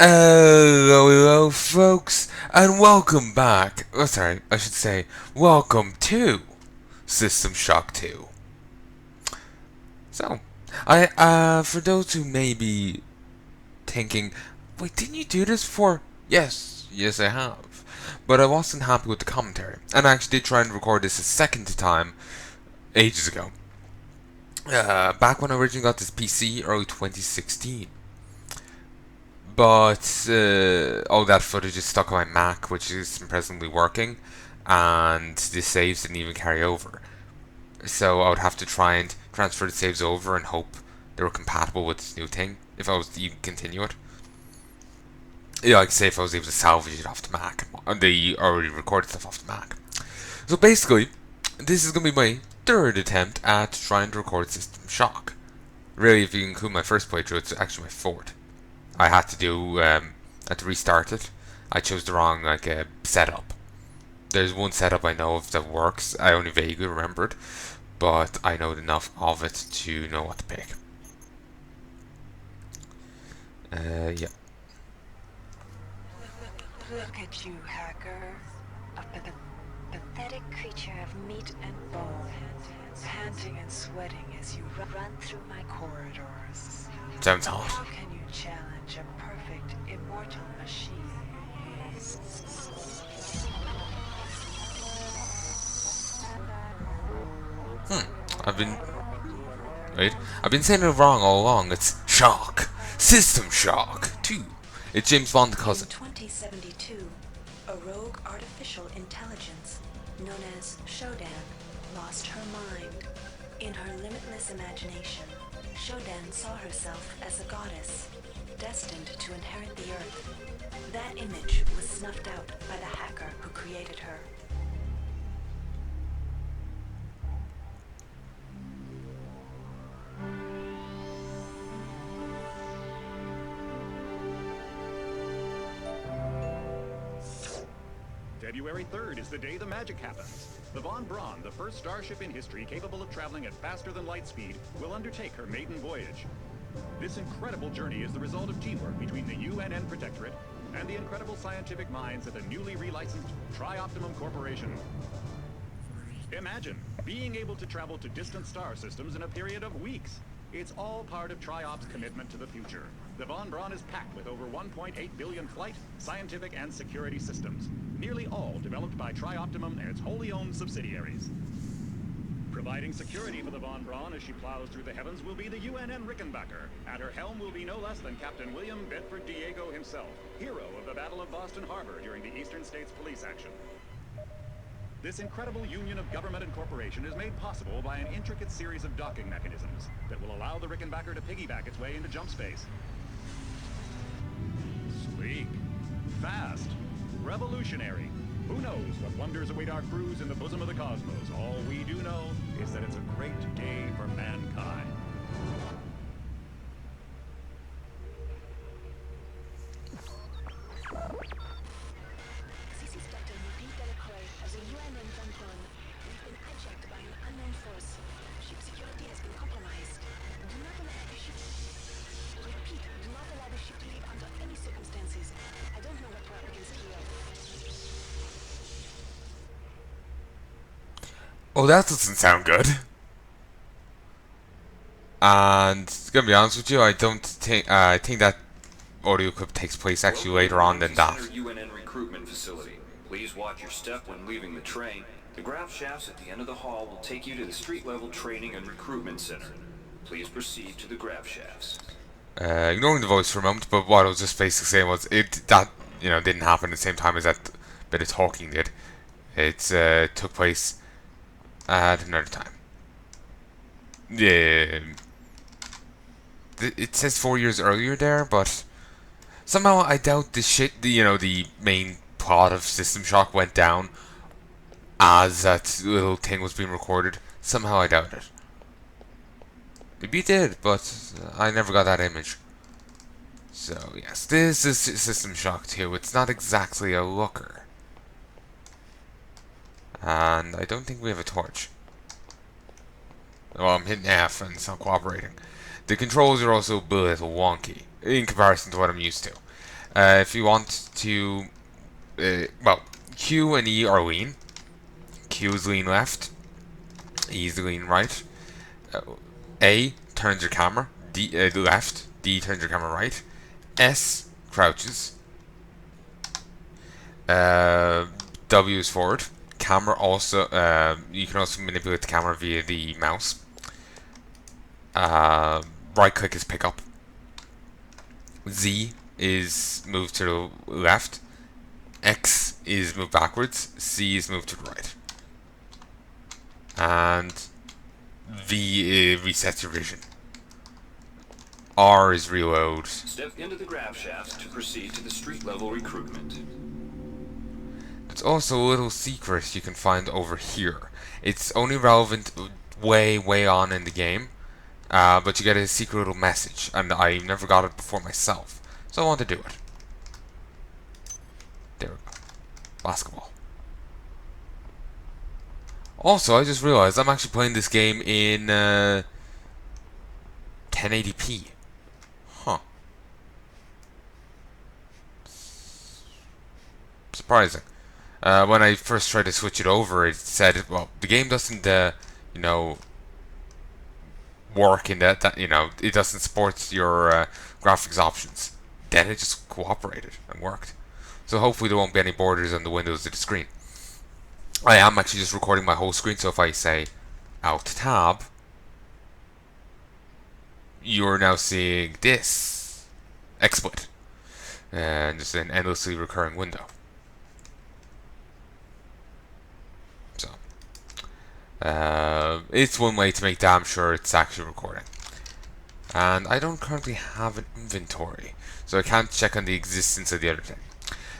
Hello, folks, and welcome back. Oh, sorry, I should say, welcome to System Shock 2. So, for those who may be thinking, wait, didn't you do this before? Yes, I have. But I wasn't happy with the commentary, and I actually did try and record this a second time ages ago. Back when I originally got this PC, early 2016. But all that footage is stuck on my Mac, which is presently working, and the saves didn't even carry over. So I would have to try and transfer the saves over and hope they were compatible with this new thing if I was to even continue it. Yeah, like say if I was able to salvage it off the Mac, the already recorded stuff off the Mac. So basically, this is going to be my third attempt at trying to record System Shock. Really, if you include my first playthrough, it's actually my fourth. I had to restart it. I chose the wrong setup. There's one setup I know of that works. I only vaguely remembered, but I know enough of it to know what to pick. Yeah. Look at you, hacker. A pathetic creature of meat and bone, panting and sweating as you run through my corridors. Sounds hot. How can you challenge a perfect, immortal machine? I've been... Wait. I've been saying it wrong all along. It's Shock. System Shock 2. It's James Bond's cousin. In 2072, a rogue artificial intelligence known as Shodan lost her mind. In her limitless imagination, Shodan saw herself as a goddess, destined to inherit the earth. That image was snuffed out by the hacker who created her. February 3rd is the day the magic happens. The Von Braun, the first starship in history capable of traveling at faster than light speed, will undertake her maiden voyage. This incredible journey is the result of teamwork between the UNN Protectorate and the incredible scientific minds at the newly relicensed Tri-Optimum Corporation. Imagine being able to travel to distant star systems in a period of weeks. It's all part of Tri-Op's commitment to the future. The Von Braun is packed with over 1.8 billion flight, scientific, and security systems, nearly all developed by Tri-Optimum and its wholly owned subsidiaries. Providing security for the Von Braun as she plows through the heavens will be the UNN Rickenbacker. At her helm will be no less than Captain William Bedford Diego himself, hero of the Battle of Boston Harbor during the Eastern States Police action. This incredible union of government and corporation is made possible by an intricate series of docking mechanisms that will allow the Rickenbacker to piggyback its way into jump space. Sleek, fast, revolutionary. Who knows what wonders await our crews in the bosom of the cosmos? All we do know is that it's a great day for mankind. Oh, that doesn't sound good. And gonna be honest with you, I don't think I think that audio clip takes place actually later on than that. UNN recruitment facility. Please watch your step when leaving the train. The grav shafts at the end of the hall will take you to the street-level training and recruitment center. Please proceed to the grav shafts. Ignoring the voice for a moment, but what I was just basically saying was didn't happen at the same time as that bit of talking did. It took place at another time. Yeah. It says 4 years earlier there, but somehow I doubt the main plot of System Shock went down as that little thing was being recorded. Somehow I doubt it. Maybe it did, but I never got that image. So yes, this is System Shock 2. It's not exactly a looker. And I don't think we have a torch. Well, I'm hitting F and it's not cooperating. The controls are also a little wonky in comparison to what I'm used to. If you want to, well, Q and E are lean. Q is lean left, E is lean right. Uh, A turns your camera, D left. D turns your camera right. S crouches. Uh, w is forward. Camera also. You can also manipulate the camera via the mouse. Uh, right click is pick up. Z is move to the left. X is move backwards. C is move to the right. And V resets your vision. R is reload. Step into the grav shafts to proceed to the street level recruitment. There's also a little secret you can find over here. It's only relevant way on in the game, but you get a secret little message, and I never got it before myself, so I want to do it. There we go. Basketball. Also, I just realized I'm actually playing this game in 1080p. Huh. Surprising. When I first tried to switch it over, it said, well, the game doesn't, you know, work in that you know, it doesn't support your graphics options. Then it just cooperated and worked. So hopefully there won't be any borders on the windows of the screen. I am actually just recording my whole screen, so if I say Alt Tab, you're now seeing this Xsplit, and just an endlessly recurring window. So it's one way to make damn sure it's actually recording. And I don't currently have an inventory, so I can't check on the existence of the other thing.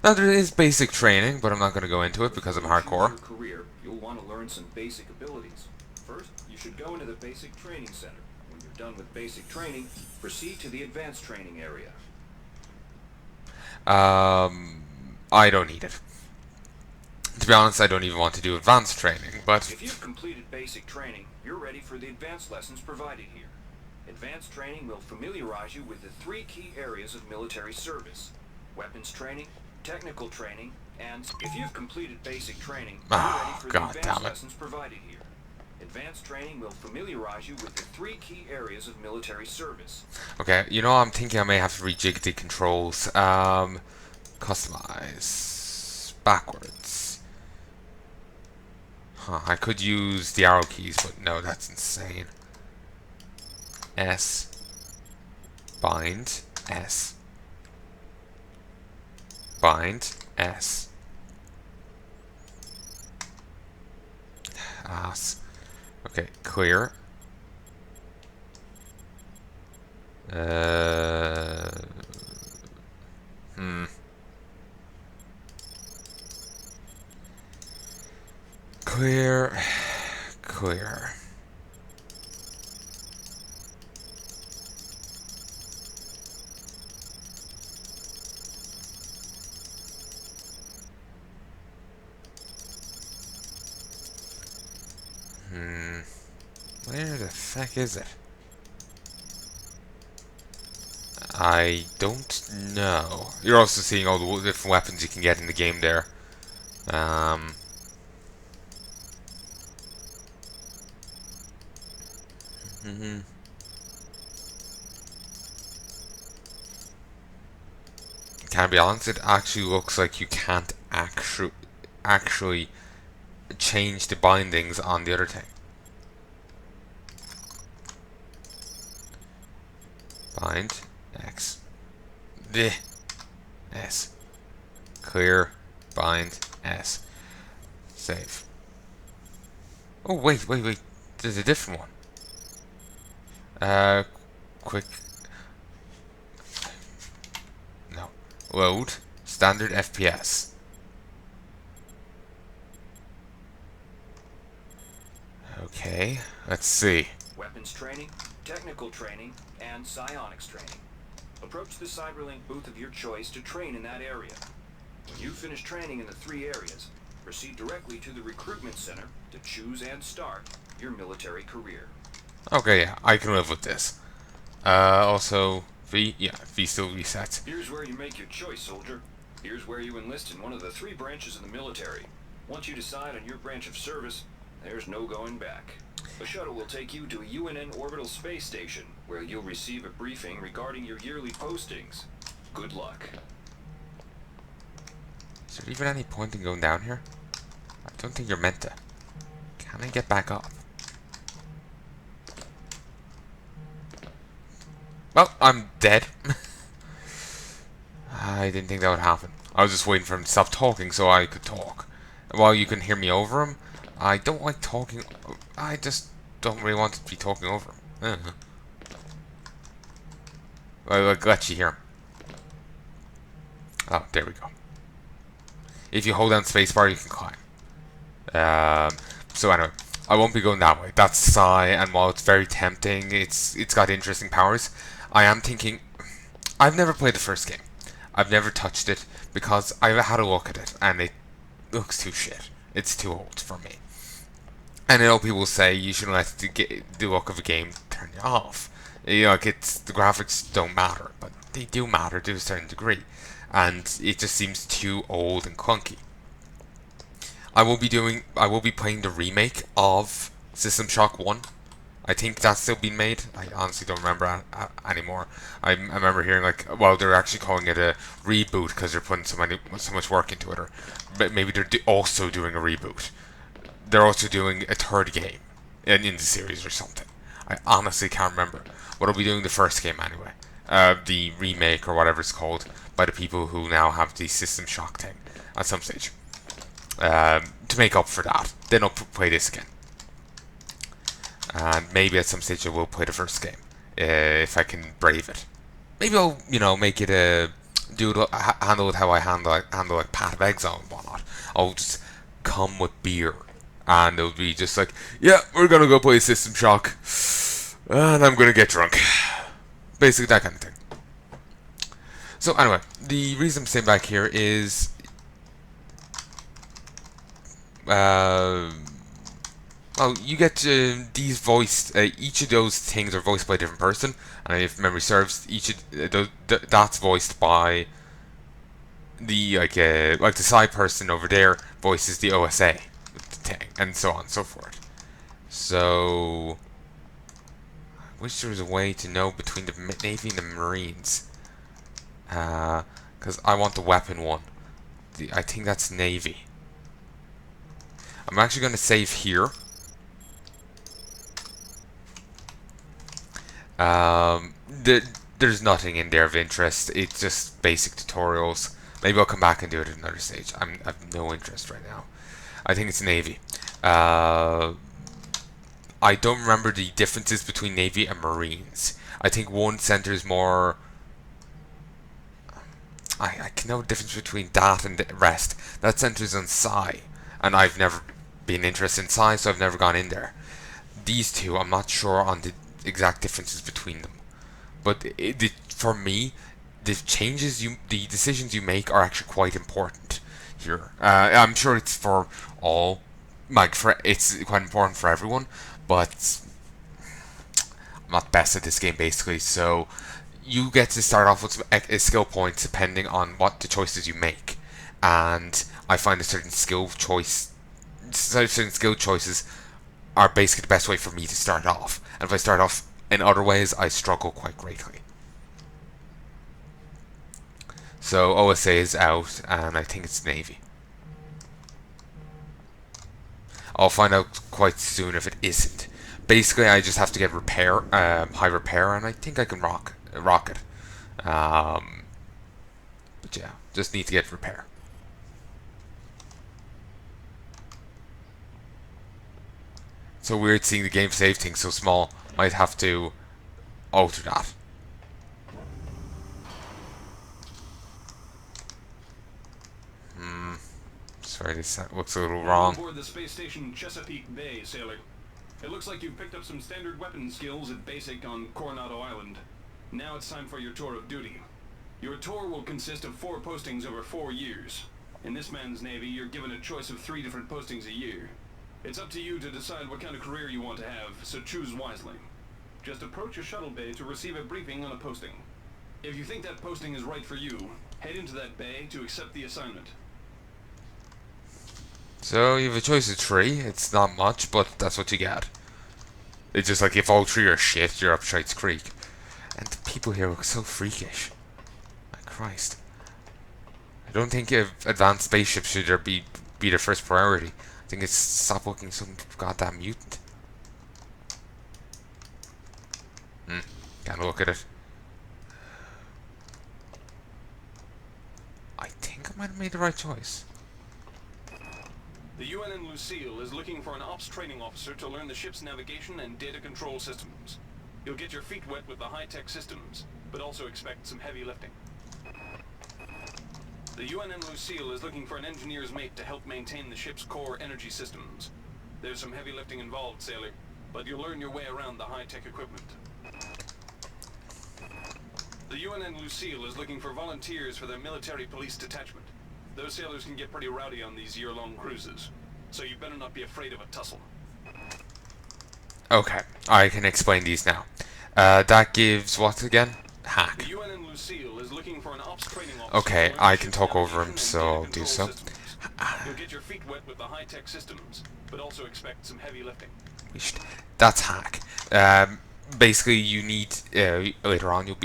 Now there is basic training, but I'm not going to go into it because I'm hardcore. For your career, you'll want to learn some basic abilities. First, you should go into the basic training center. When you're done with basic training, proceed to the advanced training area. I don't need it. To be honest, I don't even want to do advanced training, but If you've completed basic training, you're ready for the advanced lessons provided here. Advanced training will familiarize you with the 3 key areas of military service: weapons training, technical training, and if you've completed basic training, you're ready for the advanced lessons provided here. Advanced training will familiarize you with the 3 key areas of military service. okay, you know, I'm thinking I may have to rejig the controls. Customize backwards. Huh, I could use the arrow keys, but no, that's insane. S, bind, S, bind, S. Ass. Okay, clear. Clear. Clear. Where the heck is it? I don't know. You're also seeing all the different weapons you can get in the game there. Can I be honest? It actually looks like you can't actually change the bindings on the other thing. Bind X. D S. Clear. Bind S. Save. Oh wait. There's a different one. Quick. No. Load. Standard FPS. Okay. Let's see. Weapons training, technical training, and psionics training. Approach the Cyberlink booth of your choice to train in that area. When you finish training in the 3 areas, proceed directly to the Recruitment Center to choose and start your military career. Okay, yeah, I can live with this. Also, V, yeah, V still resets. Here's where you make your choice, soldier. Here's where you enlist in one of the 3 branches of the military. Once you decide on your branch of service, there's no going back. A shuttle will take you to a UNN orbital space station, where you'll receive a briefing regarding your yearly postings. Good luck. Is there even any point in going down here? I don't think you're meant to. Can I get back up? Well, I'm dead. I didn't think that would happen. I was just waiting for him to stop talking so I could talk. While you can hear me over him, I don't like talking. I just don't really want to be talking over him. I'll let you hear him. Oh, there we go. If you hold down spacebar, you can climb. So anyway, I won't be going that way. That's Psy, and while it's very tempting, it's got interesting powers. I am thinking, I've never played the first game. I've never touched it because I've had a look at it, and it looks too shit. It's too old for me. And I know people say you shouldn't let the look of a game turn you off. You know, like the graphics don't matter, but they do matter to a certain degree, and it just seems too old and clunky. I will be playing the remake of System Shock 1. I think that's still being made. I honestly don't remember anymore. I remember hearing like, well, they're actually calling it a reboot because they're putting so much work into it, or but maybe they're also doing a reboot. They're also doing a third game in the series or something. I honestly can't remember. But I'll be doing the first game anyway. The remake or whatever it's called by the people who now have the System Shock thing at some stage. To make up for that, then I'll play this again. And maybe at some stage I will play the first game if I can brave it. Maybe I'll make it handle it how I handle like Path of Exile and whatnot. I'll just come with beer, and it'll be just like, yeah, we're gonna go play System Shock, and I'm gonna get drunk. Basically that kind of thing. So anyway, the reason I'm staying back here is well, you get these voiced. Each of those things are voiced by a different person, and if memory serves, each of that's voiced by the like the side person over there voices the O.S.A. thing, and so on and so forth. So I wish there was a way to know between the Navy and the Marines, because I want the weapon one. I think that's Navy. I'm actually going to save here. There's nothing in there of interest. It's just basic tutorials. Maybe I'll come back and do it at another stage. I have no interest right now. I think it's Navy. I don't remember the differences between Navy and Marines. I think one centers more. I can know the difference between that and the rest. That centers on Psi, and I've never been interested in Psi, so I've never gone in there. These two, I'm not sure on the exact differences between them. But for me, the decisions you make are actually quite important here. I'm sure it's for all, it's quite important for everyone, but I'm not best at this game basically, so you get to start off with some skill points depending on what the choices you make, and I find certain skill choices are basically the best way for me to start off, and if I start off in other ways, I struggle quite greatly. So O.S.A. is out, and I think it's Navy. I'll find out quite soon if it isn't. Basically, I just have to get high repair, and I think I can rock it. But yeah, just need to get repair. It's so weird seeing the game save thing so small. Might have to alter that. Sorry, this looks a little wrong. Aboard the space station Chesapeake Bay, sailor. It looks like you've picked up some standard weapon skills at basic on Coronado Island. Now it's time for your tour of duty. Your tour will consist of 4 postings over 4 years. In this man's Navy, you're given a choice of 3 different postings a year. It's up to you to decide what kind of career you want to have, so choose wisely. Just approach a shuttle bay to receive a briefing on a posting. If you think that posting is right for you, head into that bay to accept the assignment. So you have a choice of 3. It's not much, but that's what you get. It's just like if all 3 are shit, you're up Shites Creek. And the people here look so freakish. My Christ. I don't think advanced spaceships should be their first priority. I think it's stop looking some goddamn mutant. Can't look at it. I think I might have made the right choice. The UNN Lucille is looking for an ops training officer to learn the ship's navigation and data control systems. You'll get your feet wet with the high-tech systems, but also expect some heavy lifting. The UNN Lucille is looking for an engineer's mate to help maintain the ship's core energy systems. There's some heavy lifting involved, sailor, but you'll learn your way around the high-tech equipment. The UNN Lucille is looking for volunteers for their military police detachment. Those sailors can get pretty rowdy on these year-long cruises, so you better not be afraid of a tussle. Okay, I can explain these now. That gives what again? Hack. The UNN Lucille is looking for an ops training officer. Okay, I can talk over him, so I'll do so. You'll get your feet wet with the high-tech systems, but also expect some heavy lifting. That's hack. Basically, you need later on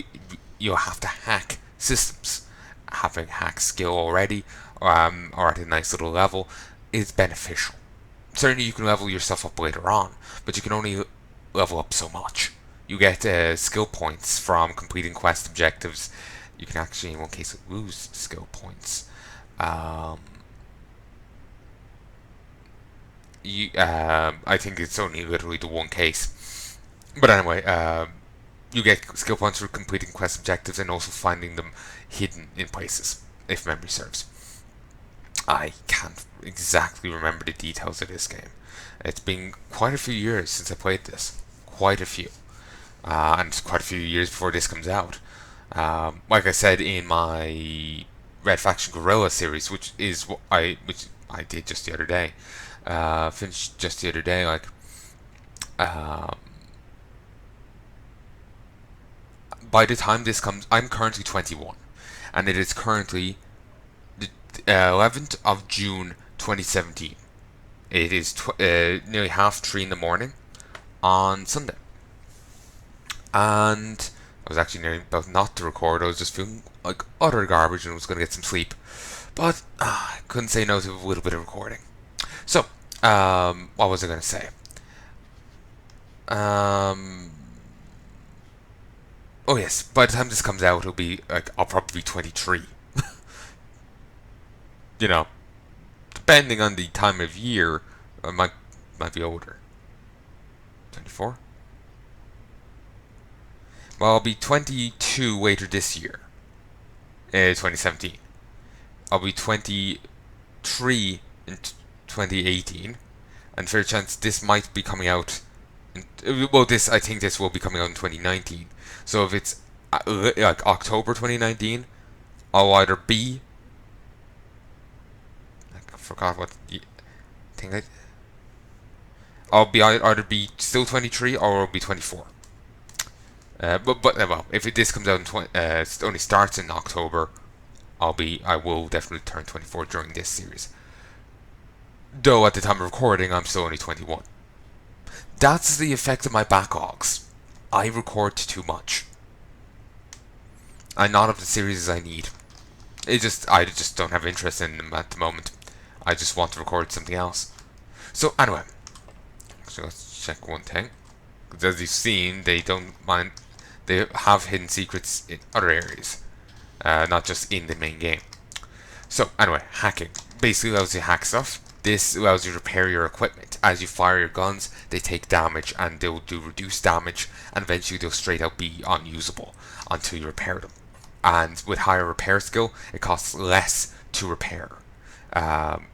you'll have to hack systems. Having hack skill already, or at a nice little level, is beneficial. Certainly, you can level yourself up later on, but you can only level up so much. You get skill points from completing quest objectives. You can actually, in one case, lose skill points. I think it's only literally the one case. But anyway, you get skill points for completing quest objectives and also finding them hidden in places, if memory serves. I can't exactly remember the details of this game. It's been quite a few years since I played this. Quite a few. And quite a few years before this comes out. Like I said in my Red Faction Guerrilla series, which I did just the other day, finished just the other day, by the time this comes, I'm currently 21, and it is currently the 11th of June 2017. It is nearly 3:30 in the morning on Sunday. And I was actually nearly about not to record. I was just feeling like utter garbage and was going to get some sleep. But I couldn't say no to a little bit of recording. So, what was I going to say? Oh yes, by the time this comes out, it'll be I'll probably be 23. You know, depending on the time of year, I might be older. 24. Well, I'll be 22 later this year, 2017. I'll be 23 in 2018, and fair chance this might be coming out. I think this will be coming out in 2019. So if it's like October 2019, I'll either be. I forgot what thing I'll be either be still 23 or I'll be 24. Well, if this comes out in it only starts in October, I will definitely turn 24 during this series. Though at the time of recording, I'm still only 21. That's the effect of my backlogs. I record too much. And not of the series I need. I just don't have interest in them at the moment. I just want to record something else. So anyway, so let's check one thing. Because as you've seen, they don't mind. They have hidden secrets in other areas, not just in the main game. So anyway, hacking basically allows you to hack stuff. This allows you to repair your equipment. As you fire your guns, they take damage and they'll do reduced damage, and eventually they'll straight out be unusable until you repair them. And with higher repair skill, it costs less to repair.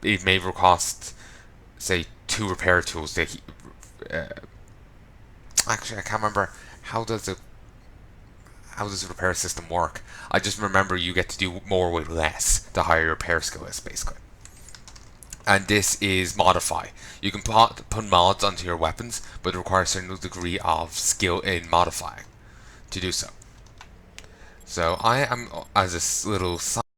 It may cost, say, 2 repair tools. Actually, I can't remember how does the repair system work. I just remember you get to do more with less the higher your repair skill is, basically. And this is modify. You can put mods onto your weapons, but it requires a certain degree of skill in modifying to do so. So I am, as a little